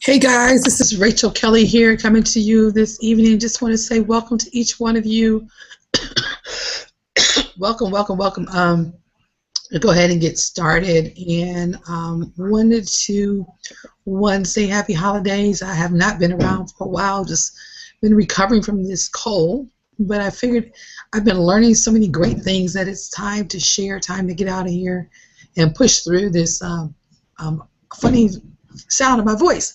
Hey guys, this is Rachel Kelly here coming to you this evening. Just want to say welcome to each one of you. Welcome, welcome, welcome. I'll go ahead and get started and wanted to one say happy holidays. I have not been around for a while, just been recovering from this cold, but I figured I've been learning so many great things that it's time to share, time to get out of here and push through this funny sound of my voice.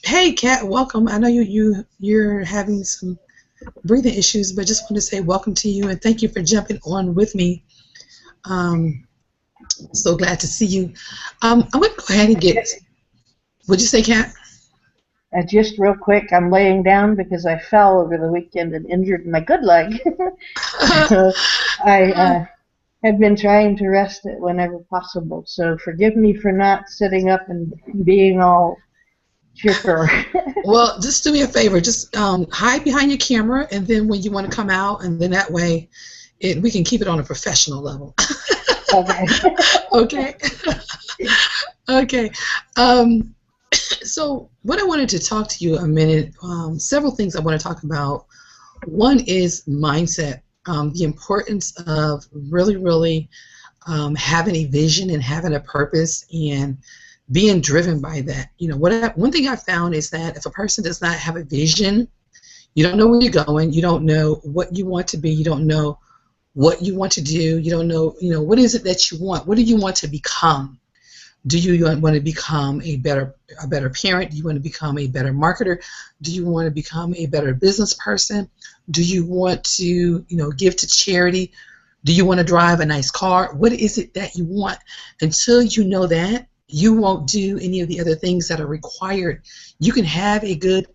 Hey, Kat, welcome. I know you're having some breathing issues, but just want to say welcome to you and thank you for jumping on with me. Um, so glad to see you. I'm going to go ahead and get. What'd you say, Kat? Just real quick, I'm laying down because I fell over the weekend and injured my good leg. So I have been trying to rest it whenever possible. So forgive me for not sitting up and being all chipper. Well, just do me a favor. Just hide behind your camera, and then when you want to come out, and then that way, we can keep it on a professional level. Okay. Okay. Okay. Um, so, what I wanted to talk to you a minute, several things I want to talk about. One is mindset, the importance of really having a vision and having a purpose and being driven by that. You know, one thing I found is that if a person does not have a vision, you don't know where you're going, you don't know what you want to be, you don't know what you want to do, you don't know, what is it that you want? What do you want to become? Do you want to become a better parent? Do you want to become a better marketer? Do you want to become a better business person? Do you want to, give to charity? Do you want to drive a nice car? What is it that you want? Until you know that, you won't do any of the other things that are required. You can have a good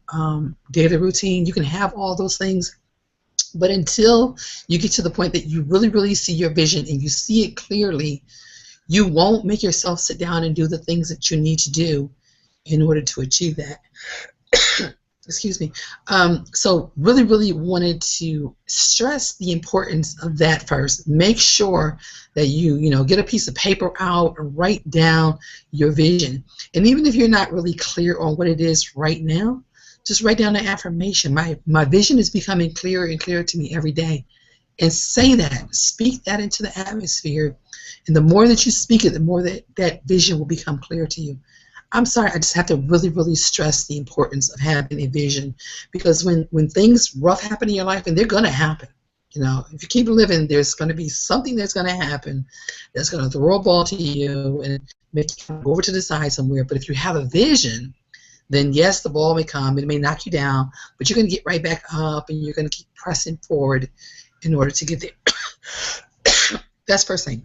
daily routine. You can have all those things. But until you get to the point that you really see your vision and you see it clearly, you won't make yourself sit down and do the things that you need to do in order to achieve that. Excuse me. So really wanted to stress the importance of that first. Make sure that you get a piece of paper out and write down your vision. And even if you're not really clear on what it is right now, just write down an affirmation. My vision is becoming clearer and clearer to me every day. And say that, speak that into the atmosphere. And the more that you speak it, the more that vision will become clear to you. I'm sorry, I just have to really stress the importance of having a vision, because when things rough happen in your life, and they're going to happen, if you keep living, there's going to be something that's going to happen that's going to throw a ball to you and make you go over to the side somewhere. But if you have a vision, then yes, the ball may come, it may knock you down, but you're going to get right back up and you're going to keep pressing forward in order to get there. That's first thing.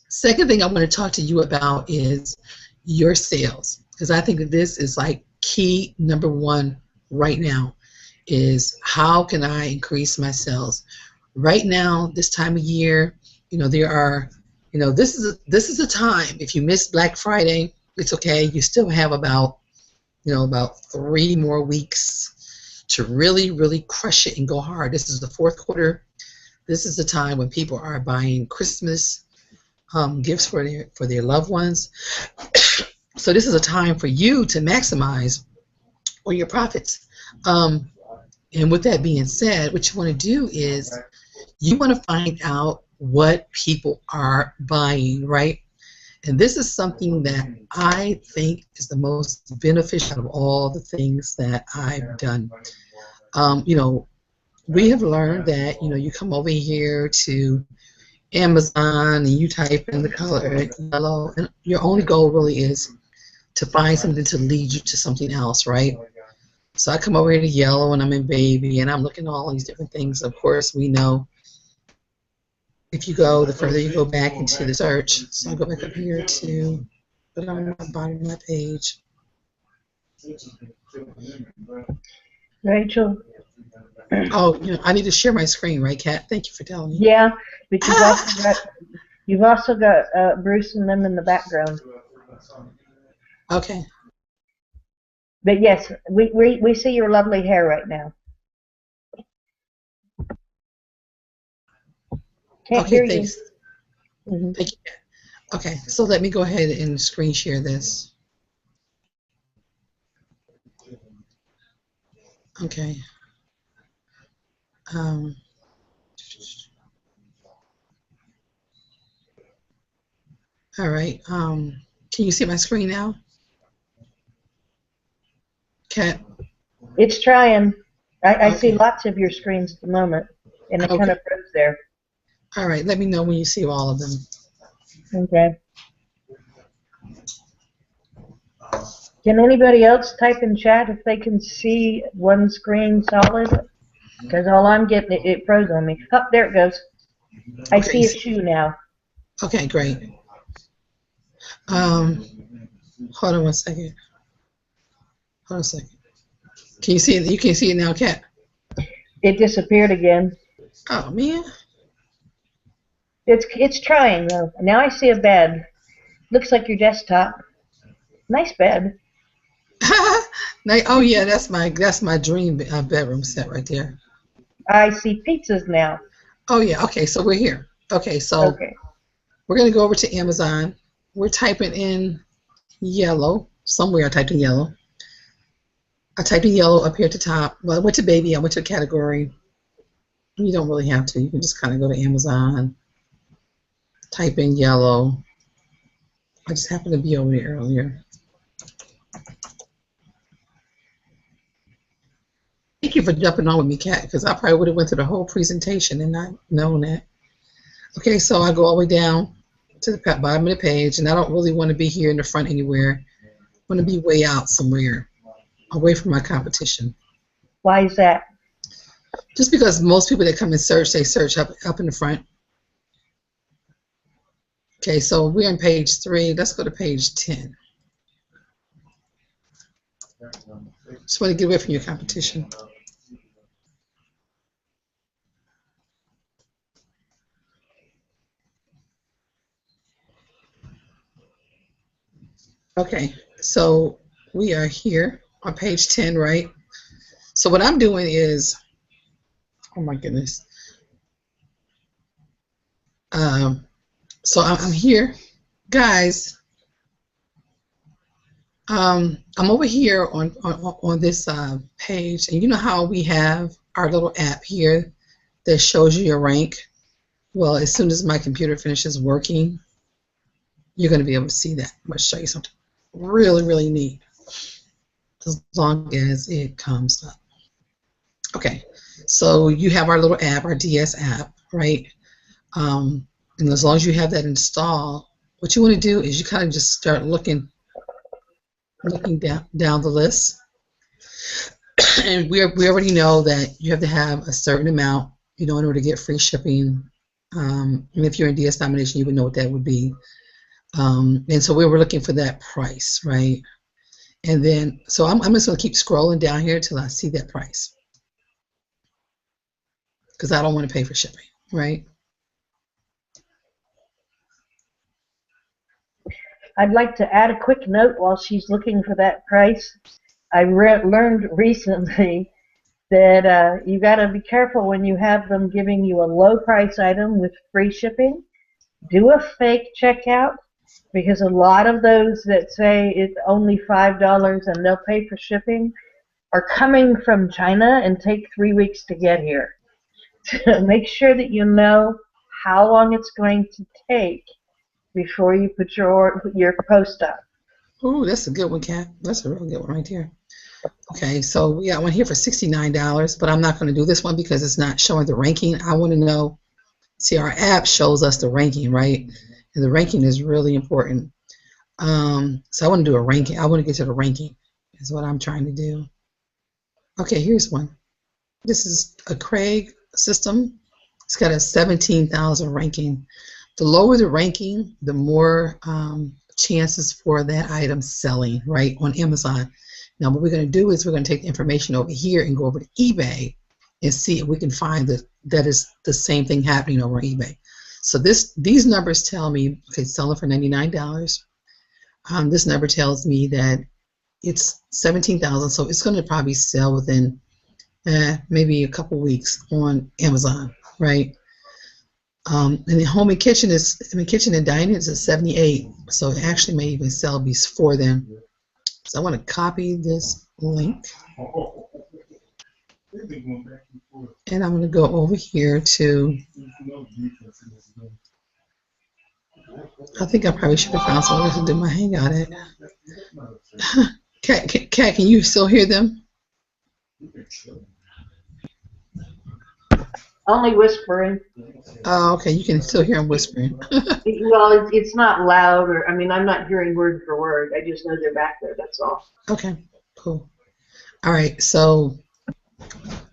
Second thing I want to talk to you about is your sales, because I think that this is like key number one right now, is how can I increase my sales? Right now, this time of year, there are, this is a time. If you miss Black Friday, it's okay. You still have about 3 more weeks to really crush it and go hard. This is the fourth quarter. This is the time when people are buying Christmas gifts for their loved ones. So this is a time for you to maximize on your profits. And with that being said, what you want to do is you want to find out what people are buying, right? And this is something that I think is the most beneficial of all the things that I've done. Um, you know, we have learned that you come over here to Amazon and you type in the color yellow, and your only goal really is to find something to lead you to something else, right? So I come over here to yellow and I'm in baby and I'm looking at all these different things. Of course, we know if you go, the further you go back into the search. So I'll go back up here to, but I'm on the bottom of my page. Rachel? Oh, I need to share my screen, right, Kat? Thank you for telling me. Yeah, but you've also got Bruce and them in the background. Okay. But yes, we see your lovely hair right now. Can't Okay, hear you. thanks. Thank you. Okay, so let me go ahead and screen share this. Okay. Um, all right. Can you see my screen now? Cat? It's trying. I see Okay. lots of your screens at the moment, and it kind Okay. of froze there. All right. Let me know when you see all of them. Okay. Can anybody else type in chat if they can see one screen solid? Because all I'm getting, it froze on me. Oh, there it goes. I Okay. see a shoe now. Okay, great. Um, hold on one second. Hold on a second. Can you see it? You can see it now, Cat? It disappeared again. Oh, man. It's trying though. Now I see a bed. Looks like your desktop. Nice bed. Oh, yeah, that's my dream bedroom set right there. I see pizzas now. Oh, yeah. Okay, so we're here. Okay, so Okay. we're going to go over to Amazon. We're typing in yellow. Somewhere I typed in yellow. I typed in yellow up here at the top. Well, I went to baby. I went to a category. You don't really have to. You can just kind of go to Amazon, type in yellow. I just happened to be over there earlier. Thank you for jumping on with me, Kat, because I probably would have went through the whole presentation and not known that. Okay, so I go all the way down to the bottom of the page, and I don't really want to be here in the front anywhere. I want to be way out somewhere, away from my competition. Why is that? Just because most people that come and search, they search up in the front. Okay, so we're on page 3. Let's go to page 10. Just want to get away from your competition. Okay, so we are here on page 10, right? So what I'm doing is, oh my goodness. So I'm here, guys. I'm over here on this page, and you know how we have our little app here that shows you your rank? Well, as soon as my computer finishes working, you're going to be able to see that. I'm going to show you something really, really neat, as long as it comes up. Okay, so you have our little app, our DS app, right? And as long as you have that installed, what you want to do is you kind of just start looking down the list. And we already know that you have to have a certain amount, in order to get free shipping. And if you're in DS domination, you would know what that would be. And so we were looking for that price, right? And then, so I'm just going to keep scrolling down here till I see that price, because I don't want to pay for shipping, right? I'd like to add a quick note while she's looking for that price. I learned recently that you got to be careful when you have them giving you a low price item with free shipping. Do a fake checkout, because a lot of those that say it's only $5 and they'll pay for shipping are coming from China and take 3 weeks to get here. So make sure that you know how long it's going to take before you put your post up. Ooh, that's a good one, Kat. That's a real good one right there. Okay, so we got one here for $69, but I'm not going to do this one because it's not showing the ranking. I want to know, see, our app shows us the ranking, right? And the ranking is really important. So I want to do a ranking. I want to get to the ranking is what I'm trying to do. Okay, here's one. This is a Craig system. It's got a 17,000 ranking. The lower the ranking, the more chances for that item selling, right, on Amazon. Now what we're going to do is we're going to take the information over here and go over to eBay and see if we can find that is the same thing happening over eBay. So these numbers tell me, okay, selling for $99. This number tells me that it's 17,000, so it's going to probably sell within maybe a couple weeks on Amazon, right? And the home and kitchen kitchen and dining is a 78, so it actually may even sell before then. So I want to copy this link. And I'm going to go over here to, I think I probably should have found somewhere to do my hangout at. Cat, can you still hear them? Only whispering. Oh, okay, you can still hear them whispering. Well, it's not loud, or I mean, I'm not hearing word for word. I just know they're back there. That's all. Okay, cool. All right, so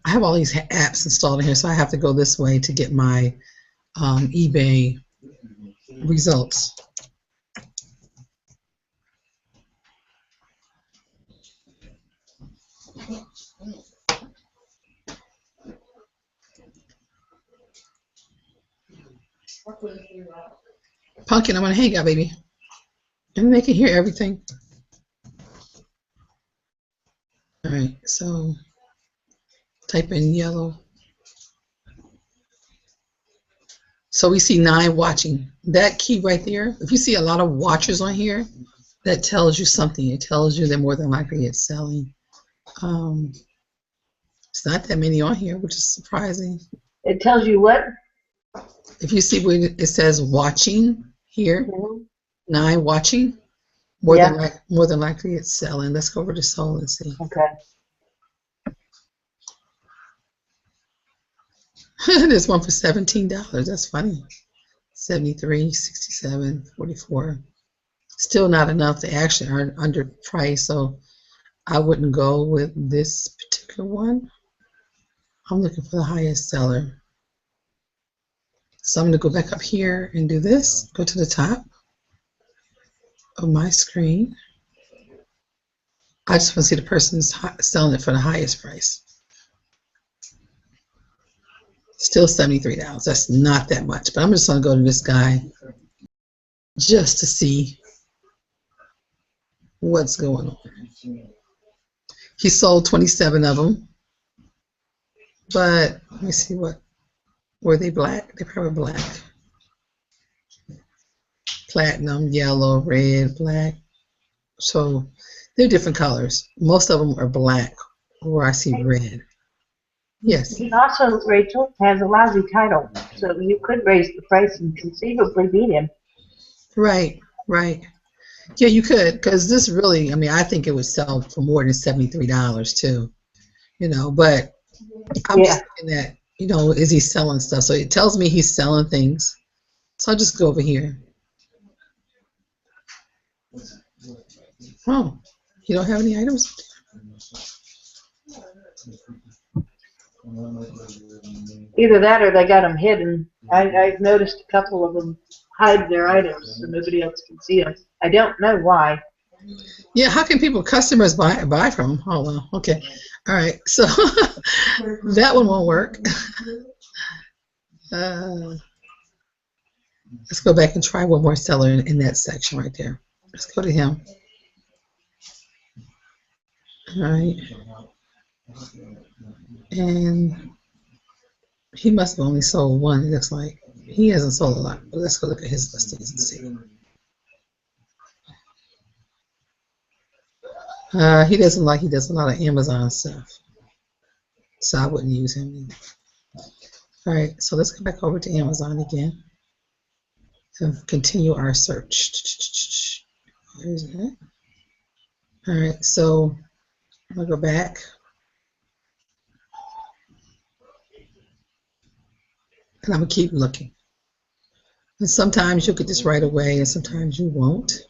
I have all these apps installed in here, so I have to go this way to get my eBay results. Pumpkin, I'm gonna hang out, baby. And they can hear everything. All right, so type in yellow. So we see 9 watching. That key right there, if you see a lot of watchers on here, that tells you something. It tells you that more than likely it's selling. It's not that many on here, which is surprising. It tells you what? If you see where it says watching here, 9 watching, more than likely it's selling. Let's go over to Soul and see. Okay. There's one for $17. That's funny. 73, 67, 44. Still not enough. They actually are under price, so I wouldn't go with this particular one. I'm looking for the highest seller. So I'm going to go back up here and do this. Go to the top of my screen. I just want to see the person's selling it for the highest price. Still $73. That's not that much, but I'm just going to go to this guy just to see what's going on. He sold 27 of them, but let me see, what were they? Black? They're probably black. Platinum, yellow, red, black. So they're different colors. Most of them are black, where I see red. Yes. He also, Rachel, has a lousy title, so you could raise the price and conceivably beat him. Right, right. Yeah, you could, because this really, I mean, I think it would sell for more than $73 too, you know, but I'm just looking at, you know, is he selling stuff? So it tells me he's selling things. So I'll just go over here. Oh, you don't have any items? Either that or they got them hidden. I've noticed a couple of them hide their items so nobody else can see them. I don't know why. Yeah, how can customers buy from them? Oh, well, okay. All right, so that one won't work. Let's go back and try one more seller in that section right there. Let's go to him. All right. And he must have only sold one, it looks like. He hasn't sold a lot, but let's go look at his listings and see. He does a lot of Amazon stuff, so I wouldn't use him either. All right, so let's go back over to Amazon again and continue our search. Where is that? All right, so I'm gonna go back. And I'm gonna keep looking. And sometimes you'll get this right away, and sometimes you won't.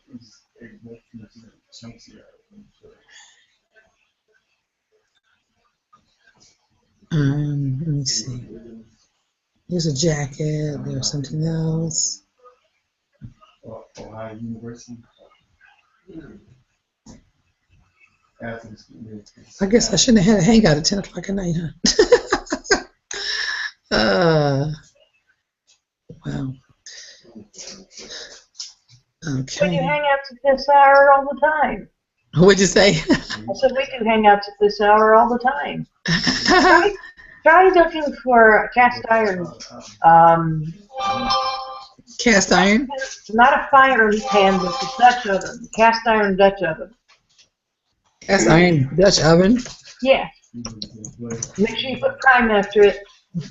Let me see. Here's a jacket. There's something else. Ohio University. I guess I shouldn't have had a hangout at 10 o'clock at night, huh? Wow. Okay. We do hangouts at this hour all the time. What'd you say? I said we do hangouts at this hour all the time. Try looking for cast iron. Cast iron? Not a fire pan, but a Dutch oven. Cast iron Dutch oven. Cast iron Dutch oven? Yeah. Make sure you put Prime after it.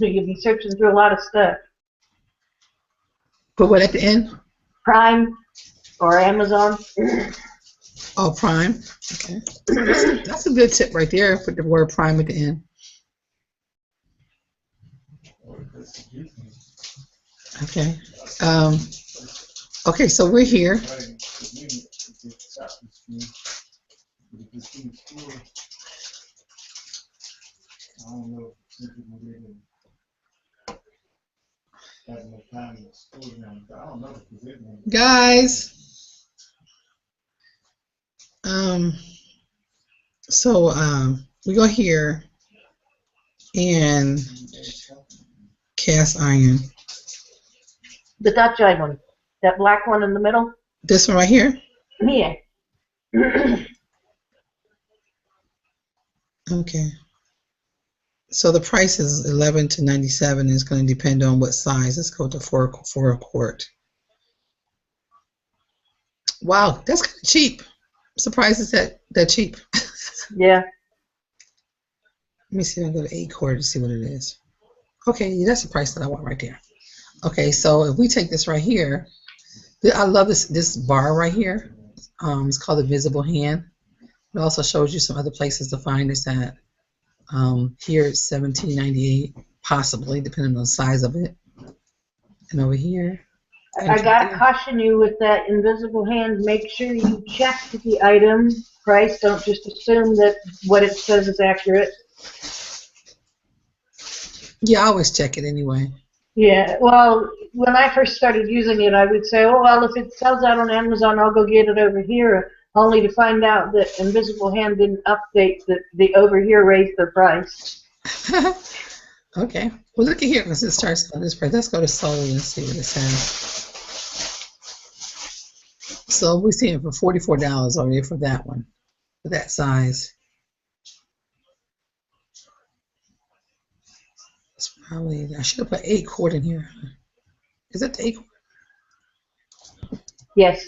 You'll be searching through a lot of stuff. Put what at the end? Prime or Amazon. Oh, Prime. Okay. That's a good tip right there. Put the word Prime at the end. Okay. Okay, so we're here. Guys, we go here and cast iron. The Dutch iron, that black one in the middle. This one right here. Yeah. Okay. So the price is $11 to $97. And it's going to depend on what size. Let's go to for a quart. Wow, that's kind of cheap. I'm surprised it's that cheap. Yeah. Let me see if I go to 8 quart to see what it is. Okay, yeah, that's the price that I want right there. Okay, so if we take this right here, I love this bar right here. It's called the Visible Hand. It also shows you some other places to find this at. Here it's $17.98, possibly, depending on the size of it. And over here. I gotta caution you with that Invisible Hand. Make sure you check the item price. Don't just assume that what it says is accurate. Yeah, I always check it anyway. Yeah, well, when I first started using it, I would say, oh, well, if it sells out on Amazon, I'll go get it over here, only to find out that Invisible Hand didn't update that the over here raised their price. Okay. Well, look at here. Because it starts on this price. Let's go to Soul and see what it says. So we're seeing for $44 over here for that one, for that size. It's probably, I should have put 8 quart in here. Is that the 8 quart? Yes.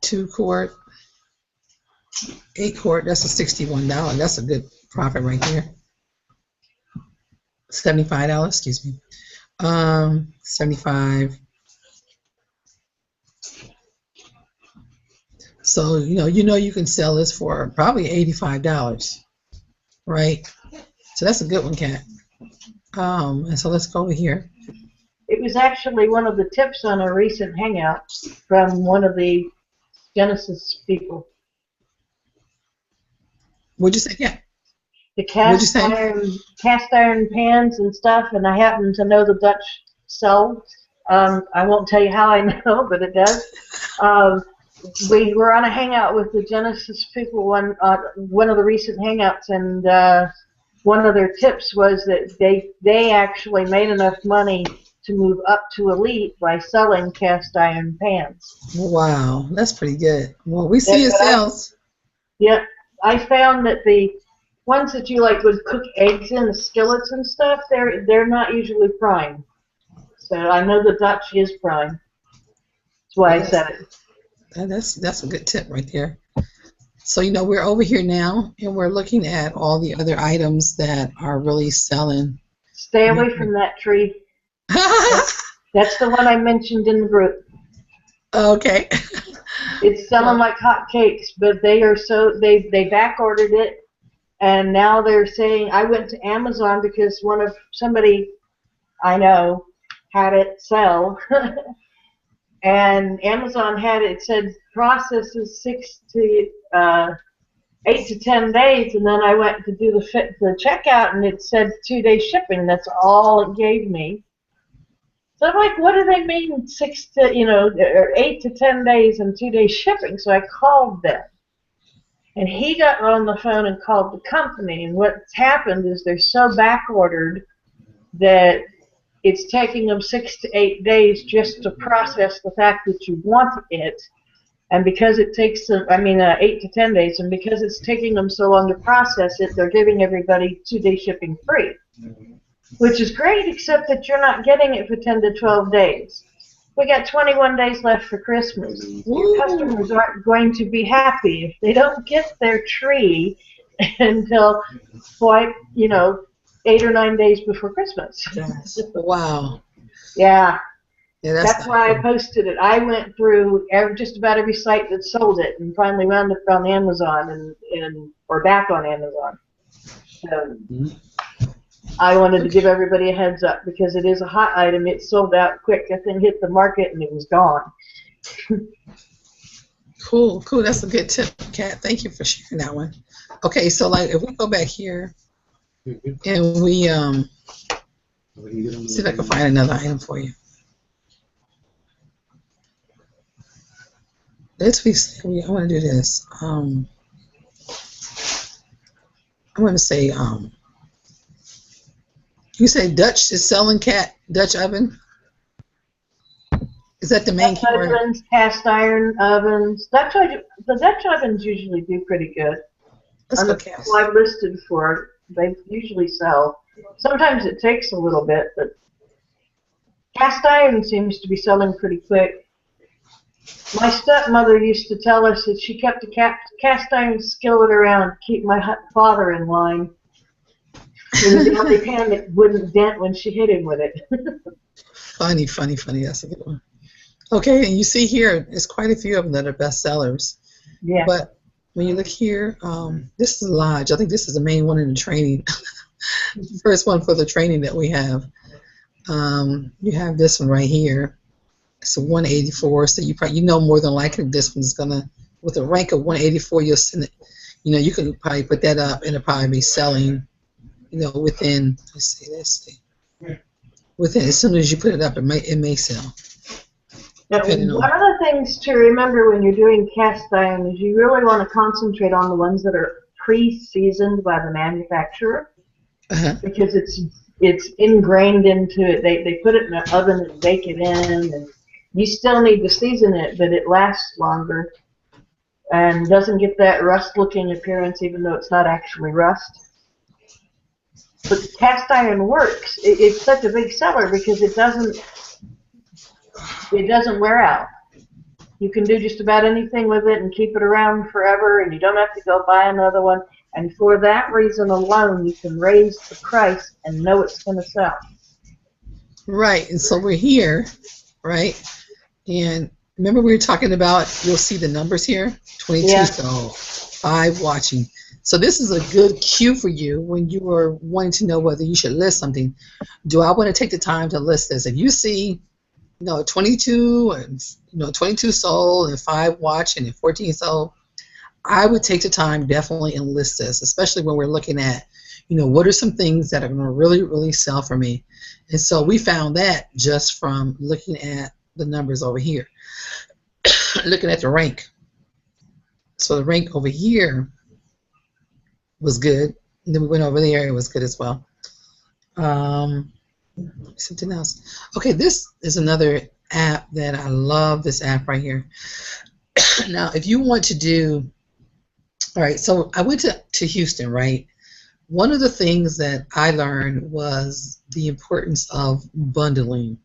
$2 quart, 8 quart. That's a $61. That's a good profit right there. $75. Excuse me. 75. So you can sell this for probably $85, right? So that's a good one, Kat. And so let's go over here. It was actually one of the tips on a recent hangout from one of the Genesis people. What'd you say? Yeah. The cast iron pans and stuff, and I happen to know the Dutch sell. I won't tell you how I know, but it does. We were on a hangout with the Genesis people one of the recent hangouts, and one of their tips was that they actually made enough money to move up to Elite by selling cast iron pans. Wow, that's pretty good. Well, we see it sells. Yeah, I found that the ones that you like would cook eggs in, the skillets and stuff, they're not usually prime. So I know the Dutch is prime. That's why I said it. That's a good tip right there. So we're over here now, and we're looking at all the other items that are really selling. Stay away from that tree. That's the one I mentioned in the group. Okay. It's selling like hotcakes, but they back ordered it, and now they're saying I went to Amazon because somebody I know had it sell. And Amazon had it said processes 8 to 10 days, and then I went to do the checkout, and it said 2-day shipping. That's all it gave me. So I'm like, what do they mean 8 to 10 days and 2-day shipping? So I called them, and he got on the phone and called the company. And what's happened is they're so back ordered that it's taking them 6 to 8 days just to process the fact that you want it. And because it takes them, 8 to 10 days, and because it's taking them so long to process it, they're giving everybody 2-day shipping free, which is great, except that you're not getting it for 10 to 12 days. We got 21 days left for Christmas. Your customers aren't going to be happy if they don't get their tree until quite, 8 or 9 days before Christmas. Yes. Wow. Yeah. Yeah, That's why I posted it. I went through just about every site that sold it and finally wound up on Amazon or back on Amazon. I wanted to give everybody a heads up because it is a hot item. It sold out quick. That thing hit the market and it was gone. Cool. That's a good tip, Kat. Thank you for sharing that one. Okay, so like if we go back here and we see if I can find another item for you. Let's be. I want to do this. I want to say. You say Dutch is selling Dutch oven. Is that the main keyword? Ovens, cast iron ovens. The Dutch ovens usually do pretty good. Let's On go the cast. people I've listed for, they usually sell. Sometimes it takes a little bit, but cast iron seems to be selling pretty quick. My stepmother used to tell us that she kept a cast iron skillet around to keep my father in line. It was the only pan that wouldn't dent when she hit him with it. Funny. That's a good one. Okay, and you see here, there's quite a few of them that are bestsellers. Yeah. But when you look here, this is Lodge. I think this is the main one in the training. First one for the training that we have. You have this one right here. It's a 184, so you know more than likely this one's gonna, with a rank of 184, you'll send it. You can probably put that up and it'll probably be selling. Within, let's see. Within, as soon as you put it up, it may sell. One of the things to remember when you're doing cast iron is you really want to concentrate on the ones that are pre-seasoned by the manufacturer, because it's ingrained into it. They put it in the oven and bake it in, and you still need to season it, but it lasts longer and doesn't get that rust-looking appearance, even though it's not actually rust. But cast iron works. It's such a big seller because it doesn't wear out. You can do just about anything with it and keep it around forever, and you don't have to go buy another one. And for that reason alone, you can raise the price and know it's going to sell. Right, and so we're here, right? And remember we were talking about, you'll see the numbers here, 22 sold, 5 watching. So this is a good cue for you when you are wanting to know whether you should list something. Do I want to take the time to list this? If you see, 22 and 22 sold and 5 watching and 14 sold, I would take the time definitely and list this, especially when we're looking at, what are some things that are going to really, really sell for me. And so we found that just from looking at the numbers over here, looking at the rank. So the rank over here was good, and then we went over there, it was good as well. Something else. Okay, this is another app that I love, this app right here. Now, if you want to do, all right, so I went to Houston, right? One of the things that I learned was the importance of bundling.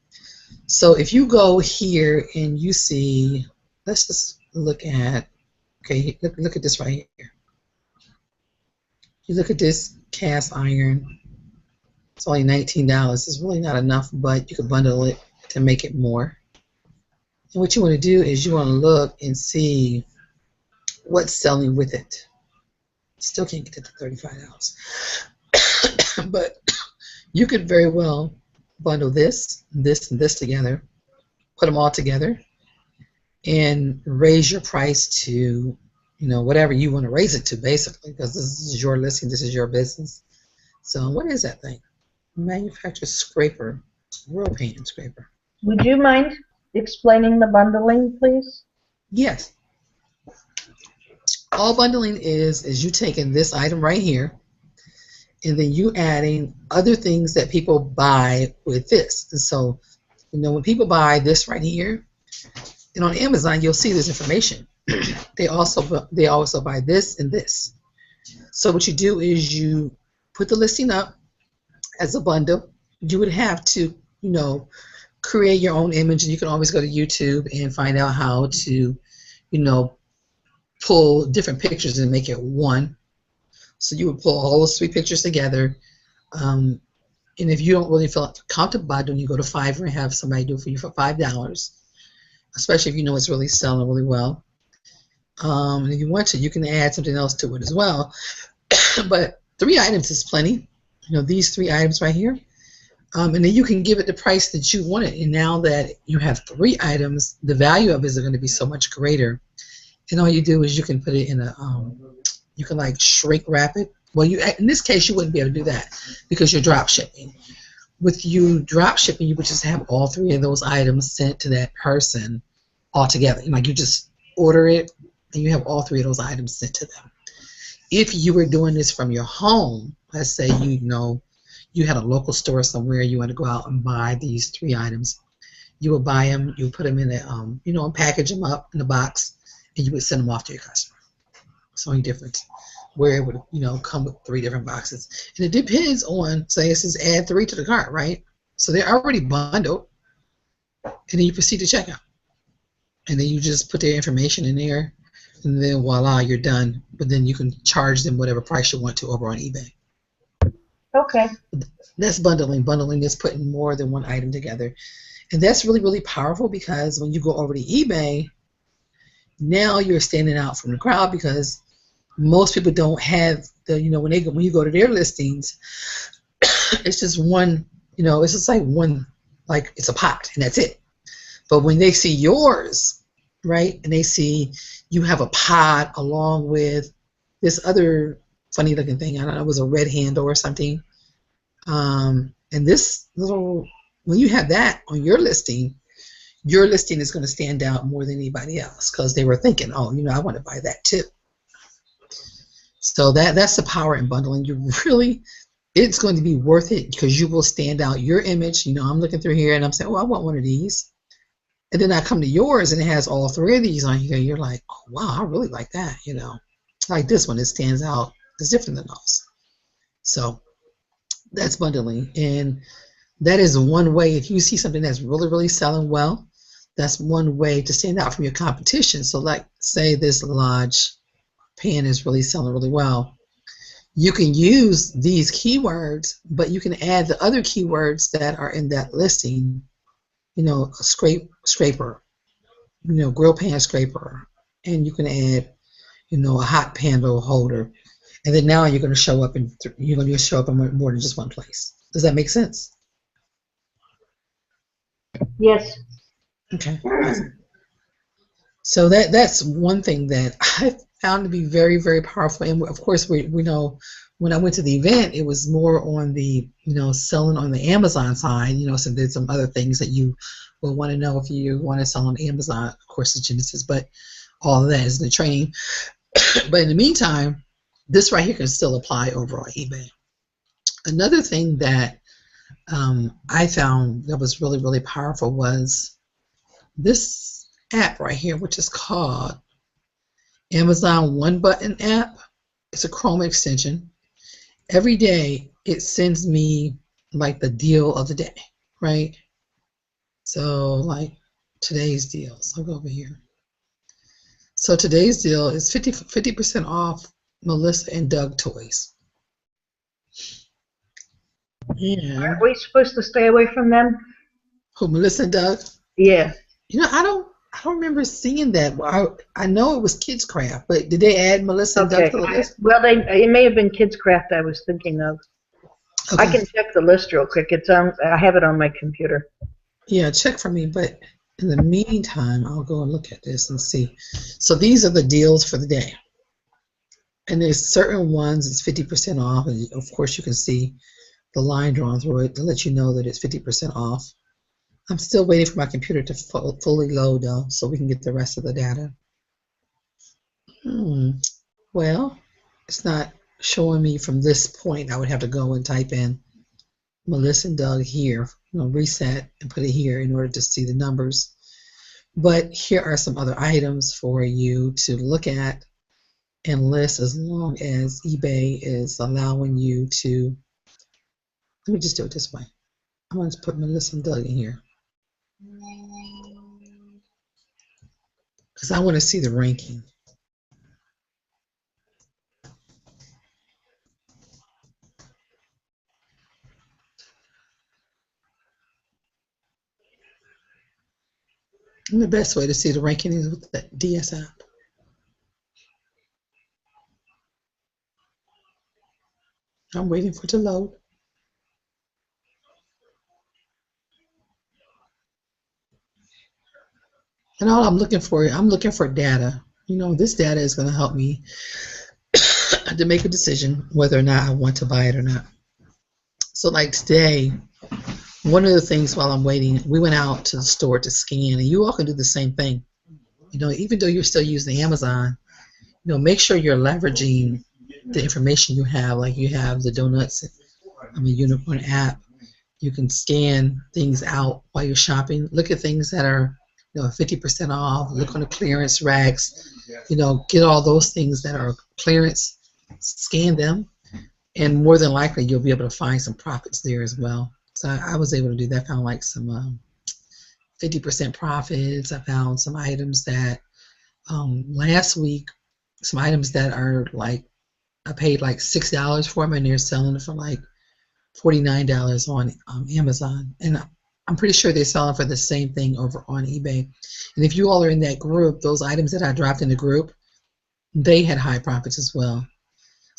So if you go here and you see, let's just look at, okay, look at this right here. You look at this cast iron, it's only $19. It's really not enough, but you could bundle it to make it more. And what you want to do is you want to look and see what's selling with it. Still can't get to $35. But you could very well bundle this, this, and this together, put them all together, and raise your price to whatever you want to raise it to, basically, because this is your listing, this is your business. So what is that thing? Manufacturer scraper, world pan scraper. Would you mind explaining the bundling, please? Yes. All bundling is you taking this item right here, and then you adding other things that people buy with this. And so, when people buy this right here, and on Amazon, you'll see this information. They also buy this and this. So what you do is you put the listing up as a bundle. You would have to, create your own image, and you can always go to YouTube and find out how to, you know, pull different pictures and make it one. So you would pull all those 3 pictures together. And if you don't really feel comfortable about doing, you go to Fiverr and have somebody do it for you for $5, especially if you know it's really selling really well. And if you want to, you can add something else to it as well. But 3 items is plenty. You know, these 3 items right here. And then you can give it the price that you want it. And now that you have 3 items, the value of it is going to be so much greater. And all you do is you can put it in a, you can like shrink wrap it. Well, you in this case you wouldn't be able to do that because you're drop shipping. With you drop shipping, you would just have all 3 of those items sent to that person all together. Like you just order it and you have all 3 of those items sent to them. If you were doing this from your home, let's say you had a local store somewhere, you want to go out and buy these 3 items, you would buy them, you would put them in a, and package them up in a box, and you would send them off to your customer. It's only difference where it would, come with 3 different boxes. And it depends on, say it says add 3 to the cart, right? So they're already bundled, and then you proceed to checkout. And then you just put their information in there, and then voila, you're done. But then you can charge them whatever price you want to over on eBay. Okay. That's bundling. Bundling is putting more than one item together. And that's really, really powerful because when you go over to eBay, now you're standing out from the crowd because most people don't have the, when you go to their listings, it's just one, it's just like one, like it's a pot and that's it. But when they see yours, right, and they see you have a pot along with this other funny looking thing, I don't know, it was a red handle or something. And this little, when you have that on your listing is going to stand out more than anybody else because they were thinking, oh, I want to buy that too. So that's the power in bundling. It's going to be worth it because you will stand out your image. I'm looking through here and I'm saying, oh, I want one of these. And then I come to yours and it has all 3 of these on here. You're like, oh, wow, I really like that. Like this one, it stands out. It's different than those. So that's bundling. And that is one way. If you see something that's really, really selling well, that's one way to stand out from your competition. So like, say this Lodge pan is really selling really well. You can use these keywords, but you can add the other keywords that are in that listing. A scraper, grill pan scraper, and you can add, a hot handle holder, and then now you're going to show up in more than just one place. Does that make sense? Yes. Okay. So that's one thing that I found to be very, very powerful. And of course, we know when I went to the event, it was more on the, selling on the Amazon side. So there's some other things that you will want to know if you want to sell on Amazon. Of course, the Genesis, but all of that is in the training. But in the meantime, this right here can still apply over on eBay. Another thing that I found that was really, really powerful was this app right here, which is called Amazon One Button app. It's a Chrome extension. Every day it sends me like the deal of the day, right? So like today's deals. I'll go over here. So today's deal is 50% off Melissa and Doug toys. Yeah. Are we supposed to stay away from them? Who, Melissa and Doug? Yeah. I don't remember seeing that. I know it was Kids Craft, but did they add Melissa and Doug to the list? Well, it may have been Kids Craft I was thinking of. Okay. I can check the list real quick. I have it on my computer. Yeah, check for me. But in the meantime, I'll go and look at this and see. So these are the deals for the day. And there's certain ones it's 50% off, and of course you can see the line drawn through it to let you know that it's 50% off. I'm still waiting for my computer to fully load though, so we can get the rest of the data. Well, it's not showing me from this point. I would have to go and type in Melissa and Doug here, reset and put it here in order to see the numbers. But here are some other items for you to look at and list as long as eBay is allowing you to. Let me just do it this way. I'm going to put Melissa and Doug in here. because I want to see the ranking. And the best way to see the ranking is with the DS app. I'm waiting for it to load. And all I'm looking for data. You know, this data is going to help me to make a decision whether or not I want to buy it or not. So like today, one of the things while I'm waiting, we went out to the store to scan, and you all can do the same thing. You know, even though you're still using Amazon, you know, make sure you're leveraging the information you have. Like you have the Unicorn app. You can scan things out while you're shopping. Look at things that are, you know, 50% off. Look on the clearance racks. You know, get all those things that are clearance, scan them, and more than likely you'll be able to find some profits there as well. So I was able to do that. I found like some 50% profits. I found some items that last week, some items that are like, I paid like $6 for them, and they're selling it for like $49 on Amazon. And I'm pretty sure they're selling for the same thing over on eBay. And if you all are in that group, those items that I dropped in the group, they had high profits as well.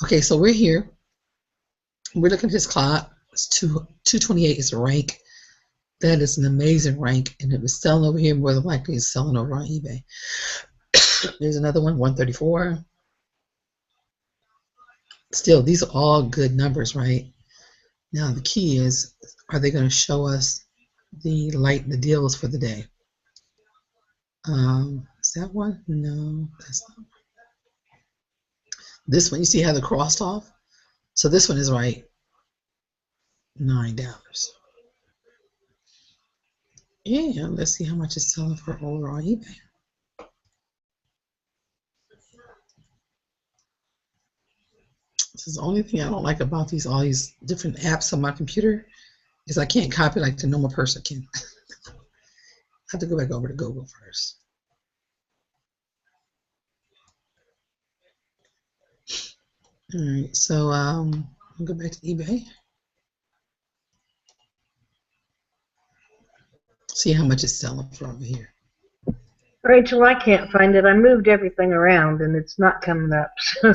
Okay, so we're here. We're looking at this clock. It's 228 is a rank. That is an amazing rank, and it was selling over here. More than likely it's selling over on eBay. There's another one, 134. Still, these are all good numbers, right? Now the key is, are they going to show us the deals for the day? Is that one? No, that's not one. This one, you see how they're crossed off? So this one is right, $9. And let's see how much it's selling for over on eBay. This is the only thing I don't like about all these different apps on my computer is I can't copy like the normal person can. I have to go back over to Google first. All right, so I'll go back to eBay. See how much it's selling for over here. Rachel, I can't find it. I moved everything around and it's not coming up. So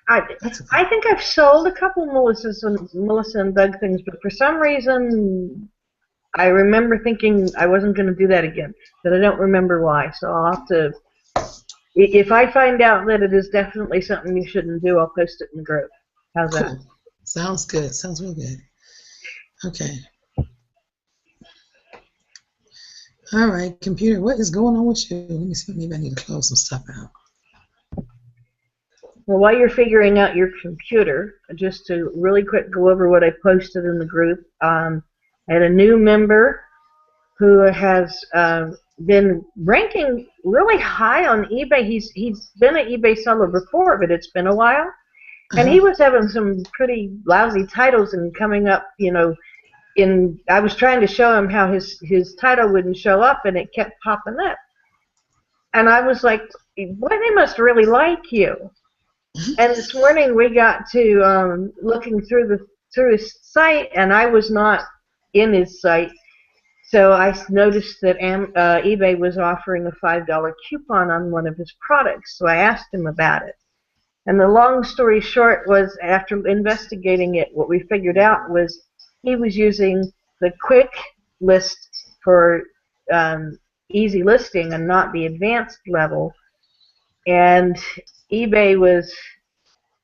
I think I've sold a couple Melissa and Doug things, but for some reason I remember thinking I wasn't going to do that again, but I don't remember why. So I'll have to, if I find out that it is definitely something you shouldn't do, I'll post it in the group. How's that? Sounds good. Sounds real good. Okay. All right, computer, what is going on with you? Let me see. Maybe I need to close some stuff out. Well, while you're figuring out your computer, just to really quick go over what I posted in the group, I had a new member who has been ranking really high on eBay. He's been an eBay seller before, but it's been a while. And he was having some pretty lousy titles and coming up, you know, I was trying to show him how his title wouldn't show up, and it kept popping up. And I was like, boy, they must really like you. And this morning we got to looking through his site, and I was not in his site. So I noticed that eBay was offering a $5 coupon on one of his products. So I asked him about it. And the long story short was, after investigating it, what we figured out was he was using the quick list for easy listing and not the advanced level. And eBay was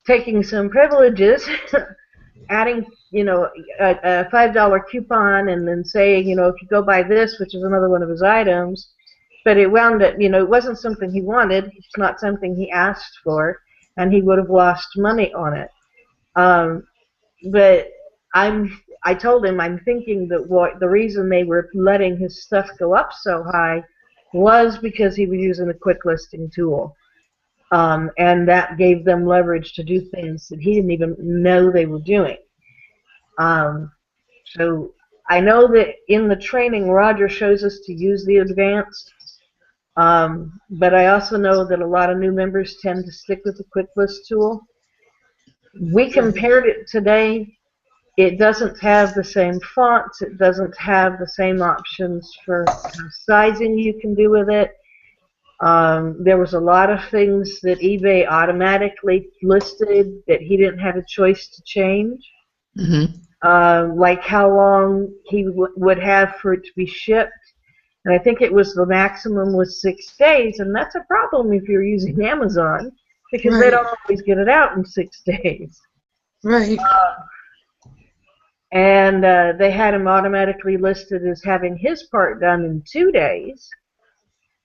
taking some privileges, adding, you know, a $5 coupon, and then saying, you know, if you go buy this, which is another one of his items, but it wound up, you know, it wasn't something he wanted. It's not something he asked for, and he would have lost money on it. But I told him I'm thinking that the reason they were letting his stuff go up so high was because he was using a quick listing tool. And that gave them leverage to do things that he didn't even know they were doing. So I know that in the training, Roger shows us to use the advanced. But I also know that a lot of new members tend to stick with the quick list tool. We compared it today. It doesn't have the same fonts. It doesn't have the same options for sizing you can do with it. There was a lot of things that eBay automatically listed that he didn't have a choice to change. Like how long he would have for it to be shipped. And I think it was the maximum was 6 days, and that's a problem if you're using Amazon, because they don't always get it out in 6 days. Right. And they had him automatically listed as having his part done in 2 days.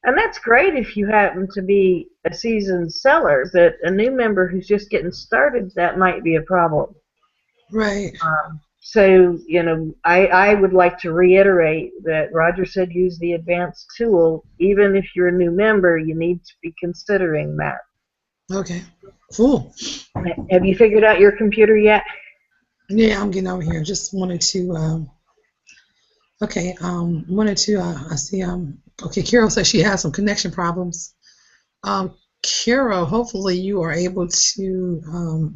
And that's great if you happen to be a seasoned seller, but a new member who's just getting started, that might be a problem. Right. So, you know, I would like to reiterate that Roger said use the advanced tool. Even if you're a new member, you need to be considering that. Okay. Cool. Have you figured out your computer yet? Yeah, I'm getting over here. Just wanted to, I see, okay, Carol says she has some connection problems. Carol, hopefully you are able to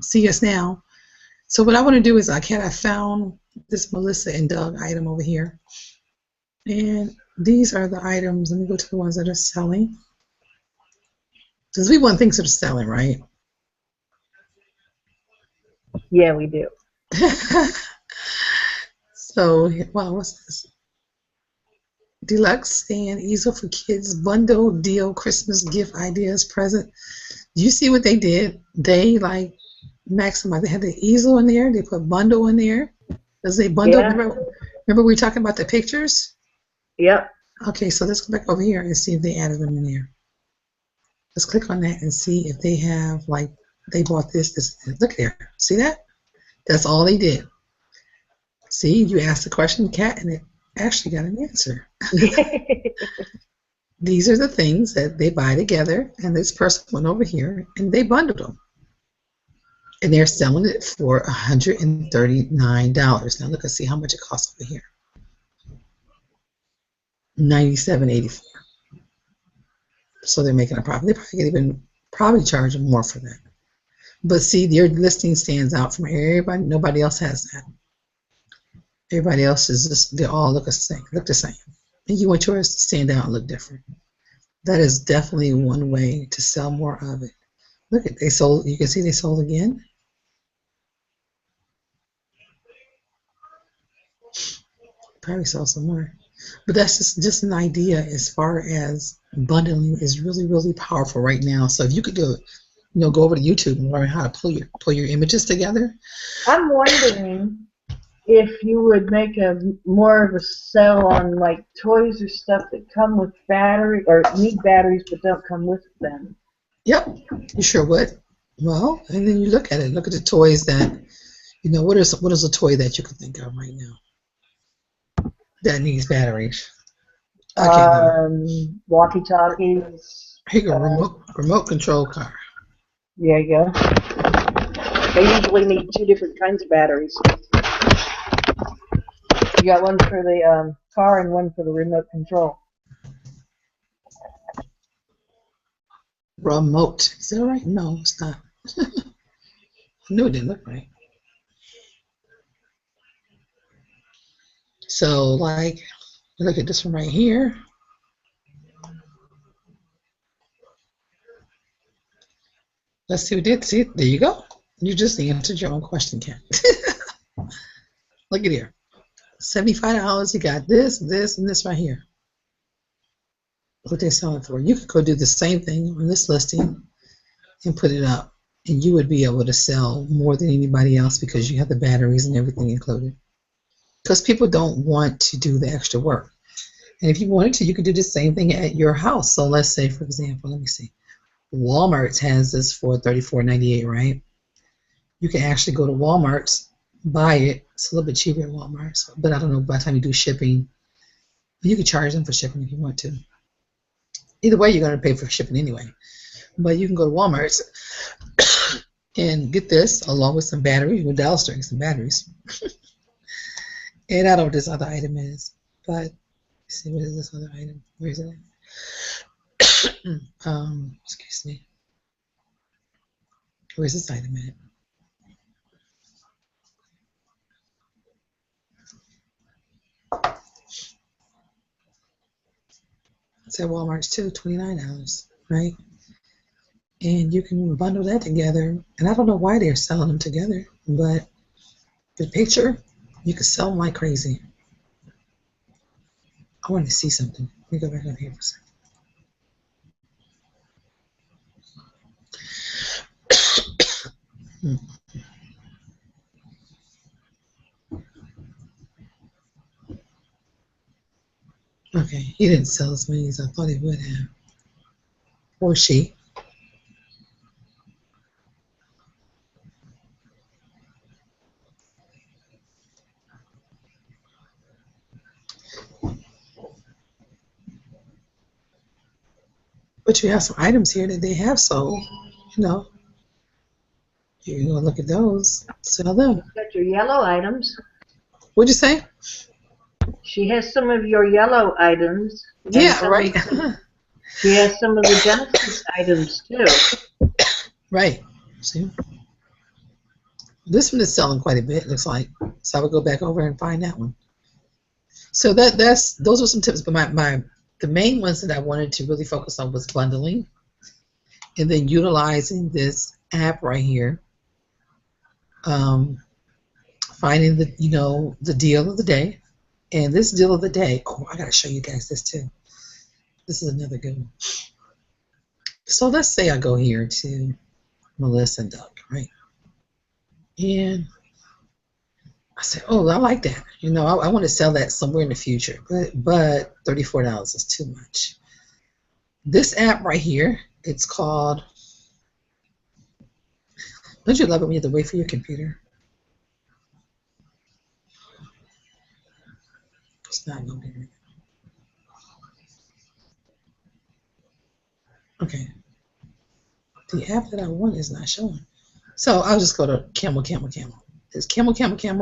see us now. So what I want to do is I found this Melissa and Doug item over here. And these are the items. Let me go to the ones that are selling. Because we want things that are selling, right? Yeah, we do. So, wow, what's this? Deluxe stand easel for kids bundle deal Christmas gift ideas present. Do you see what they did? They like maximize. They had the easel in there. They put bundle in there. Does they bundle? Yeah. Remember we were talking about the pictures? Yep. Okay, so let's go back over here and see if they added them in there. Let's click on that and see if they have, like, they bought this. Look there. See that? That's all they did. See, you asked the question, Kat, and it actually got an answer. These are the things that they buy together, and this person went over here and they bundled them. And they're selling it for $139. Now look and see how much it costs over here. $97.84. So they're making a profit. They probably could even charge them more for that. But see, their listing stands out from everybody. Nobody else has that. Everybody else is just, they all look the same. And you want yours to stand out and look different. That is definitely one way to sell more of it. Look at, they sold, you can see they sold again. Probably sold some more. But that's just an idea as far as bundling is really, really powerful right now. So if you could do it, you know, go over to YouTube and learn how to pull your images together. I'm wondering if you would make more of a sell on like toys or stuff that come with battery or need batteries but don't come with them. Yep, you sure would. Well, and then you look at it. Look at the toys that, you know, what is a toy that you can think of right now that needs batteries? Walkie-talkies. Here you go, remote control car. There you go. They usually need 2 different kinds of batteries. You got one for the car and one for the remote control. Remote. Is that right? No, it's not. I knew it didn't look right. So, like, look at this one right here. Let's see what it did. See, there you go. You just answered your own question, Ken. Look at here. $75. You got this, this, and this right here. What they're selling for. You could go do the same thing on this listing and put it up, and you would be able to sell more than anybody else because you have the batteries and everything included. Because people don't want to do the extra work. And if you wanted to, you could do the same thing at your house. So let's say, for example, let me see. Walmart has this for $34.98, right? You can actually go to Walmart's, buy it. It's a little bit cheaper at Walmart's, but I don't know, by the time you do shipping, you can charge them for shipping if you want to. Either way, you're going to pay for shipping anyway. But you can go to Walmart's and get this along with some batteries. With Dallas string, some batteries. And I don't know what this other item is, but let's see, what is this other item? Where is it at? Excuse me. Where's this item at? It's at Walmart's too, $29, right? And you can bundle that together. And I don't know why they're selling them together, but the picture, you can sell them like crazy. I want to see something. Let me go back up here for a second. Okay, he didn't sell as many as I thought he would have. Or she. But you have some items here that they have sold. You know, you can go look at those, sell them. You've got your yellow items. What'd you say? She has some of your yellow items. Yeah, right. She has some of the Genesis items too. Right. See? This one is selling quite a bit, looks like. So I would go back over and find that one. So those are some tips, but the main ones that I wanted to really focus on was bundling and then utilizing this app right here. Finding the deal of the day. And this deal of the day, oh, I gotta show you guys this too. This is another good one. So let's say I go here to Melissa and Doug, right? And I say, oh, I like that. I want to sell that somewhere in the future, but $34 is too much. This app right here, it's called, don't you love it when you have to wait for your computer? It's not loading. Okay. The app that I want is not showing. So I'll just go to Camel. This Camel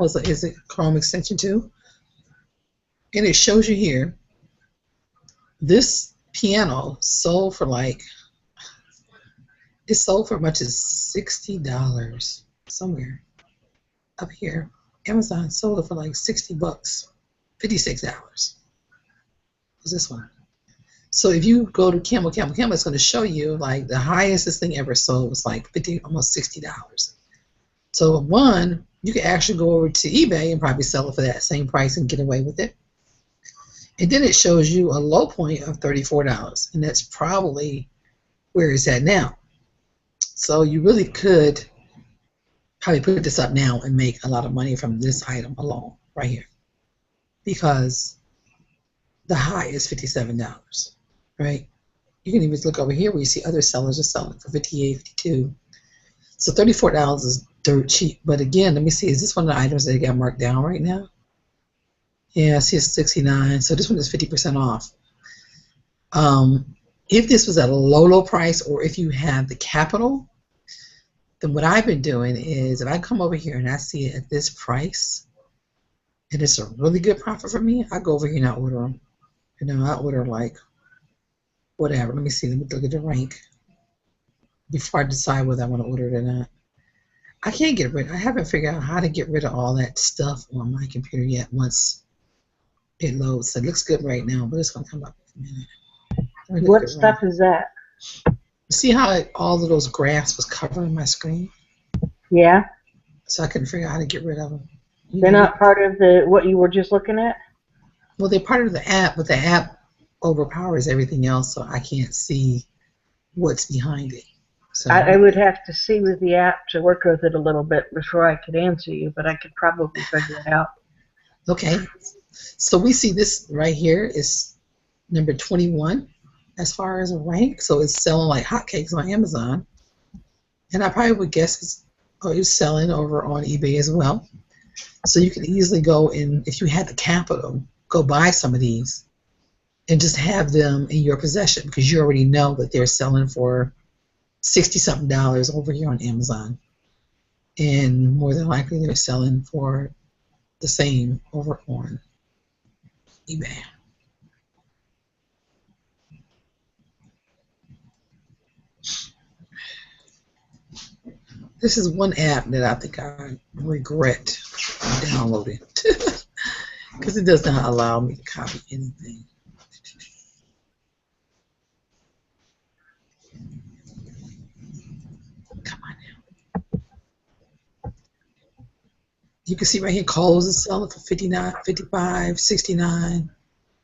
is a Chrome extension too. And it shows you here, this piano sold for it sold for as much as $60 somewhere up here. Amazon sold it for like $60, $56 was this one. So if you go to Camel, it's going to show you like the highest this thing ever sold was like almost $60. So one, you can actually go over to eBay and probably sell it for that same price and get away with it. And then it shows you a low point of $34, and that's probably where it's at now. So you really could probably put this up now and make a lot of money from this item alone right here, because the high is $57, right? You can even look over here where you see other sellers are selling for $58, $52. So $34 is dirt cheap. But again, let me see, is this one of the items that got marked down right now? Yeah, I see it's $69. So this one is 50% off. If this was at a low price, or if you have the capital, then what I've been doing is if I come over here and I see it at this price, and it's a really good profit for me, I go over here and I order them. I order like whatever. Let me see. Let me look at the rank before I decide whether I want to order it or not. I haven't figured out how to get rid of all that stuff on my computer yet once it loads. So it looks good right now, but it's going to come up in a minute. What stuff is that? See how all of those graphs was covering my screen? Yeah. So I couldn't figure out how to get rid of them. They're not part of what you were just looking at? Well, they're part of the app, but the app overpowers everything else, so I can't see what's behind it. So I would have to see with the app to work with it a little bit before I could answer you, but I could probably figure it out. Okay. So we see this right here is number 21 as far as a rank, so it's selling like hotcakes on Amazon. And I probably would guess it's selling over on eBay as well. So you can easily go and, if you had the capital, go buy some of these and just have them in your possession, because you already know that they're selling for $60-something over here on Amazon. And more than likely they're selling for the same over on eBay. This is one app that I think I regret downloading because it does not allow me to copy anything. Come on now. You can see right here, Kohl's is selling for $59, $55, $69,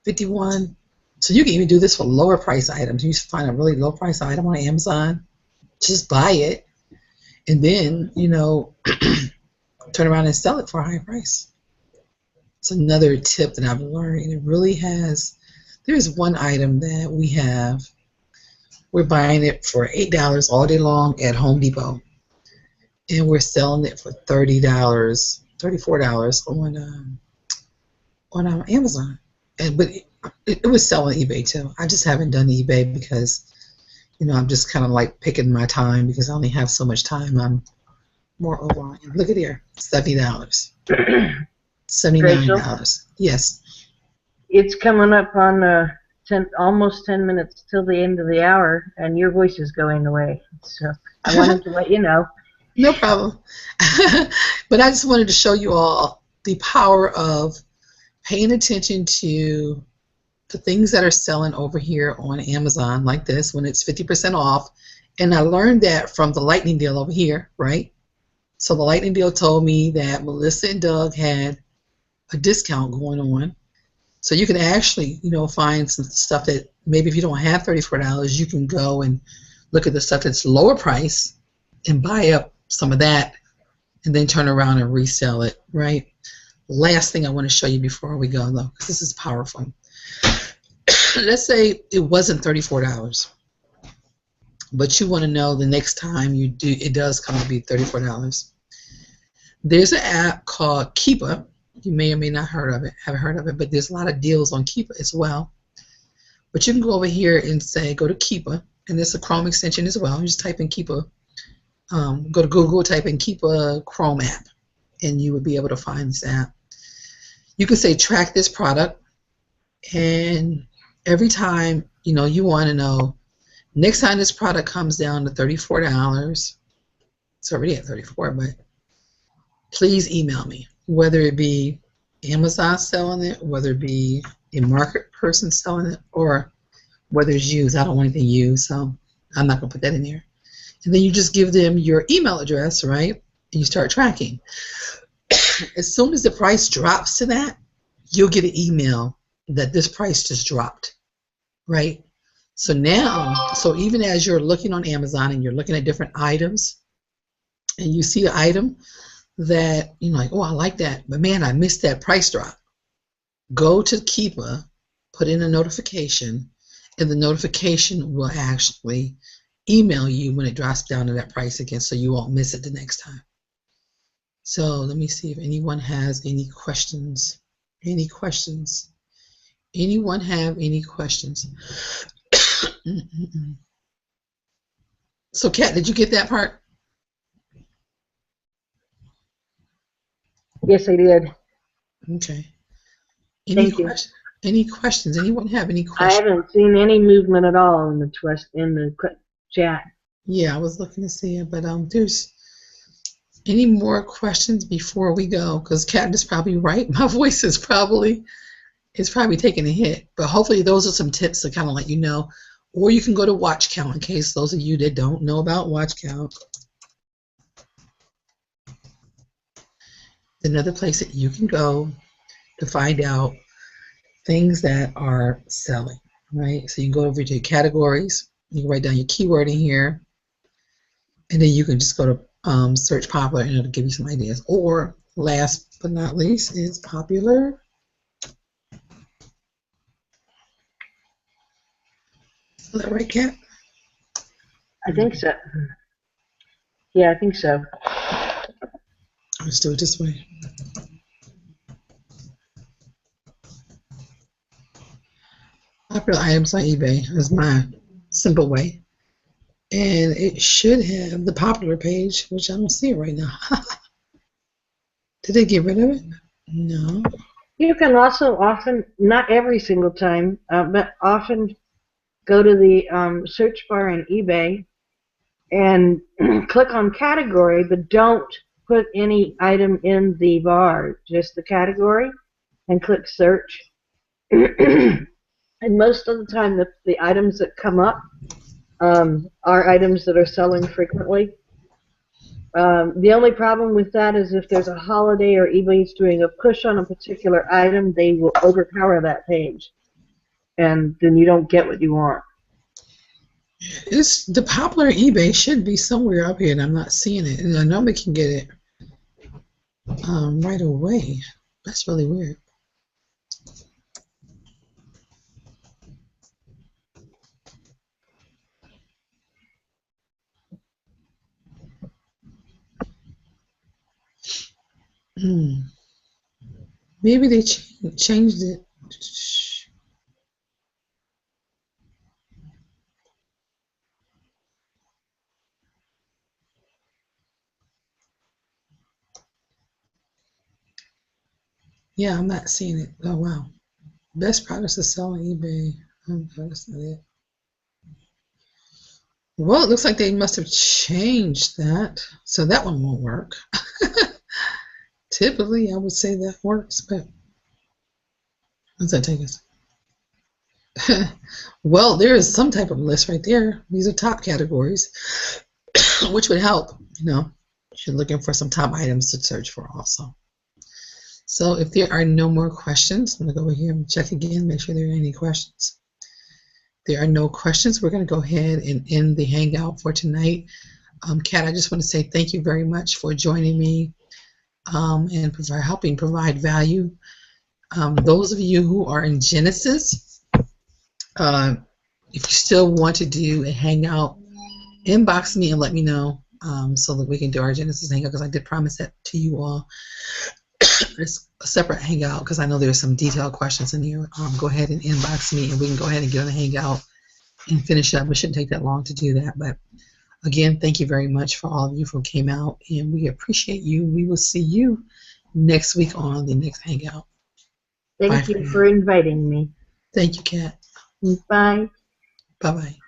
$51. So you can even do this for lower price items. You find a really low price item on Amazon, just buy it, and then, you know, turn around and sell it for a higher price. It's another tip that I've learned, and it really has. There's one item that we have. We're buying it for $8 all day long at Home Depot, and we're selling it for $30, $34 on Amazon. But it was selling eBay too. I just haven't done eBay because, you know, I'm just kind of like picking my time because I only have so much time. I'm more over. Look at here, $70, $79. Yes. It's coming up on almost 10 minutes till the end of the hour, and your voice is going away. So I wanted to let you know. No problem. But I just wanted to show you all the power of paying attention to the things that are selling over here on Amazon like this when it's 50% off. And I learned that from the lightning deal over here, right? So the lightning deal told me that Melissa and Doug had a discount going on. So you can actually, you know, find some stuff that maybe if you don't have $34, you can go and look at the stuff that's lower price and buy up some of that and then turn around and resell it, right? Last thing I want to show you before we go, though, because this is powerful. Let's say it wasn't $34, but you want to know the next time you do, it does come to be $34. There's an app called Keepa. You may or may not haven't heard of it, but there's a lot of deals on Keepa as well. But you can go over here and say, go to Keepa, and there's a Chrome extension as well. You just type in Keepa. Go to Google, type in Keepa Chrome app, and you would be able to find this app. You can say track this product, and every time, you know, you want to know, next time this product comes down to $34, it's already at $34, but please email me, whether it be Amazon selling it, whether it be a market person selling it, or whether it's used. I don't want anything used, so I'm not going to put that in there. And then you just give them your email address, right? And you start tracking. As soon as the price drops to that, you'll get an email that this price just dropped, right? So now, so even as you're looking on Amazon and you're looking at different items, and you see an item that, you know, like, oh, I like that, but man, I missed that price drop. Go to Keepa, put in a notification, and the notification will actually email you when it drops down to that price again, so you won't miss it the next time. So let me see if anyone has any questions. Any questions? Anyone have any questions? So, Kat, did you get that part? Yes, I did. Okay. Thank you. Any questions? Anyone have any questions? I haven't seen any movement at all in the chat. Yeah, I was looking to see it, but there's any more questions before we go? Because Kat is probably right. My voice is probably taking a hit, but hopefully those are some tips to kind of let you know. Or you can go to Watch Count in case those of you that don't know about Watch Count. Another place that you can go to find out things that are selling, right? So you can go over to your categories, you can write down your keyword in here, and then you can just go to search popular and it'll give you some ideas. Or last but not least is popular. Is that right, Kat? I think so. Yeah, I think so. Let's do it this way. Popular items on eBay is my simple way. And it should have the popular page, which I don't see it right now. Did they get rid of it? No. You can also often, not every single time, but often go to the search bar in eBay and click on category, but don't put any item in the bar, just the category, and click search. And most of the time, the items that come up are items that are selling frequently. The only problem with that is if there's a holiday or eBay's doing a push on a particular item, they will overpower that page, and then you don't get what you want. It's the popular eBay should be somewhere up here, and I'm not seeing it. And I know we can get it right away. That's really weird. Maybe they changed it. Yeah, I'm not seeing it. Oh, wow. Best products to sell on eBay. That's not it. Well, it looks like they must have changed that. So that one won't work. Typically, I would say that works, but what does that take us? Well, there is some type of list right there. These are top categories, which would help, you know, if you're looking for some top items to search for also. So if there are no more questions, I'm going to go over here and check again, make sure there are any questions. If there are no questions, we're going to go ahead and end the Hangout for tonight. Kat, I just want to say thank you very much for joining me and helping provide value. Those of you who are in Genesis, if you still want to do a Hangout, inbox me and let me know so that we can do our Genesis Hangout, because I did promise that to you all. It's a separate Hangout because I know there's some detailed questions in here. Go ahead and inbox me and we can go ahead and get on the Hangout and finish up. It shouldn't take that long to do that. But again, thank you very much for all of you who came out, and we appreciate you. We will see you next week on the next Hangout. Thank you for inviting me. Thank you, Kat. Bye. Bye-bye.